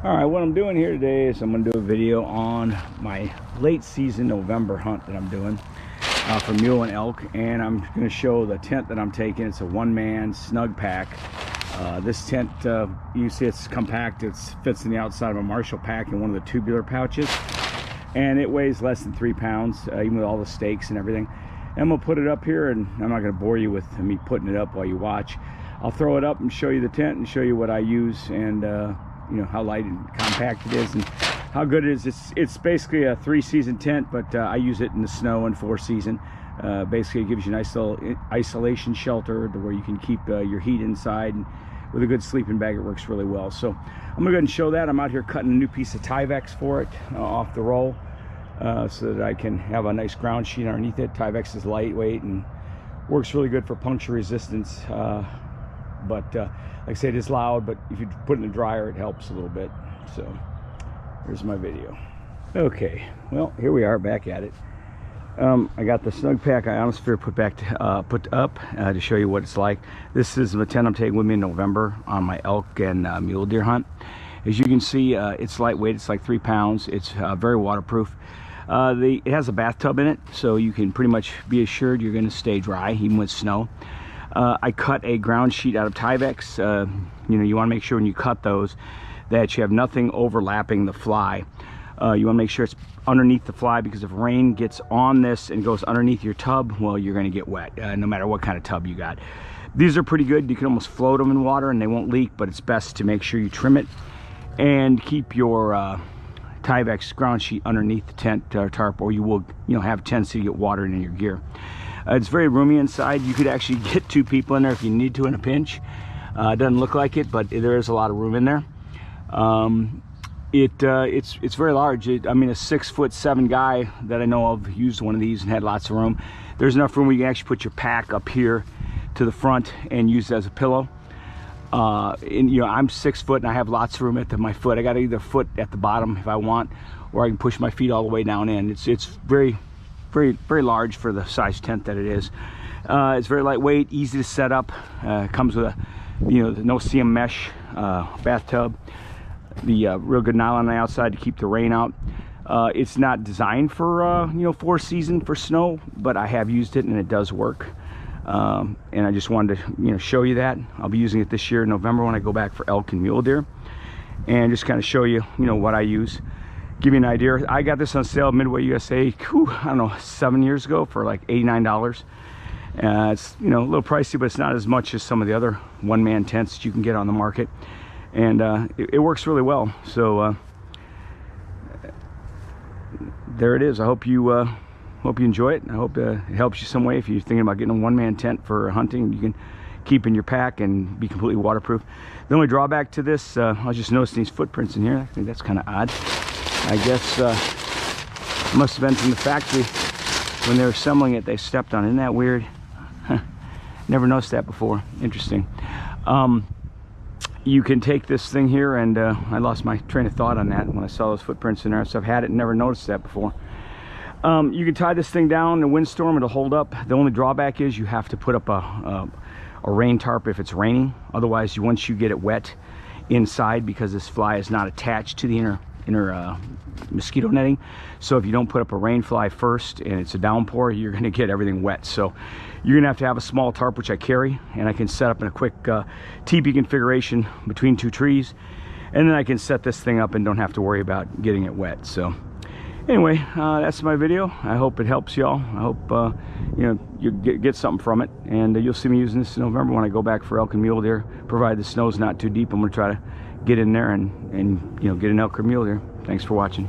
All right, what I'm doing here today is I'm going to do a video on my late season November hunt that I'm doing for mule and elk, and I'm going to show the tent that I'm taking. It's a one-man Snugpak. This tent, you see it's compact. It fits in the outside of a Marshall pack in one of the tubular pouches, and it weighs less than 3 pounds, even with all the stakes and everything. And I'm going to put it up here, and I'm not going to bore you with me putting it up while you watch. I'll throw it up and show you the tent and show you what I use, and you know, how light and compact it is and how good it is. It's basically a 3-season tent, but I use it in the snow and 4-season. Basically it gives you a nice little isolation shelter to where you can keep your heat inside, and with a good sleeping bag it works really well. So I'm gonna go ahead and show that. I'm out here cutting a new piece of Tyvek for it off the roll, so that I can have a nice ground sheet underneath it. Tyvek is lightweight and works really good for puncture resistance, but like I said, it's loud, but if you put it in the dryer, it helps a little bit. So here's my video. Okay, well, here we are back at it. I got the Snugpak Ionosphere put up to show you what it's like. This is the tent I'm taking with me in November on my elk and mule deer hunt. As you can see, it's lightweight. It's like 3 pounds. It's very waterproof. It has a bathtub in it, so you can pretty much be assured you're going to stay dry even with snow. I cut a ground sheet out of Tyvek. You know, you want to make sure when you cut those that you have nothing overlapping the fly. You want to make sure it's underneath the fly, because if rain gets on this and goes underneath your tub, well, you're going to get wet, no matter what kind of tub you got. These are pretty good. You can almost float them in water and they won't leak, but it's best to make sure you trim it and keep your Tyvek ground sheet underneath the tent tarp, or you will, you know, have a tendency to get water in your gear. It's very roomy inside. You could actually get 2 people in there if you need to in a pinch. It doesn't look like it, but there is a lot of room in there. It's very large. I mean, a 6'7" guy that I know of used one of these and had lots of room. There's enough room where you can actually put your pack up here to the front and use it as a pillow. And you know, I'm 6 foot and I have lots of room at my foot. I got either foot at the bottom if I want, or I can push my feet all the way down in. It's very large for the size tent that it is. It's very lightweight, easy to set up. Comes with a, you know, the no seam mesh bathtub. The real good nylon on the outside to keep the rain out. It's not designed for you know, 4-season for snow, but I have used it and it does work. And I just wanted to, you know, show you that. I'll be using it this year in November when I go back for elk and mule deer, and just kind of show you, you know, what I use. Give you an idea. I got this on sale at Midway USA, I don't know, 7 years ago for like $89. It's, you know, a little pricey, but it's not as much as some of the other one-man tents that you can get on the market. And it works really well. So there it is. I hope you enjoy it. I hope it helps you some way. If you're thinking about getting a one-man tent for hunting, you can keep in your pack and be completely waterproof. The only drawback to this, I was just noticing these footprints in here. I think that's kind of odd. I guess must have been from the factory when they were assembling it. They stepped on it. Isn't that weird? Huh. Never noticed that before. Interesting. You can take this thing here, and I lost my train of thought on that when I saw those footprints in there. So I've had it and never noticed that before. You can tie this thing down in a windstorm. It'll hold up. The only drawback is you have to put up a rain tarp if it's raining. Otherwise, once you get it wet inside, because this fly is not attached to the inner mosquito netting, so if you don't put up a rain fly first and it's a downpour, you're going to get everything wet. So you're gonna have to have a small tarp, which I carry, and I can set up in a quick teepee configuration between 2 trees, and then I can set this thing up and don't have to worry about getting it wet. So anyway, that's my video. I hope it helps y'all. I hope you know, you get something from it, and you'll see me using this in November when I go back for elk and mule deer. Provided the snow's not too deep, I'm gonna try to get in there and you know, get an elk or mule deer. Thanks for watching.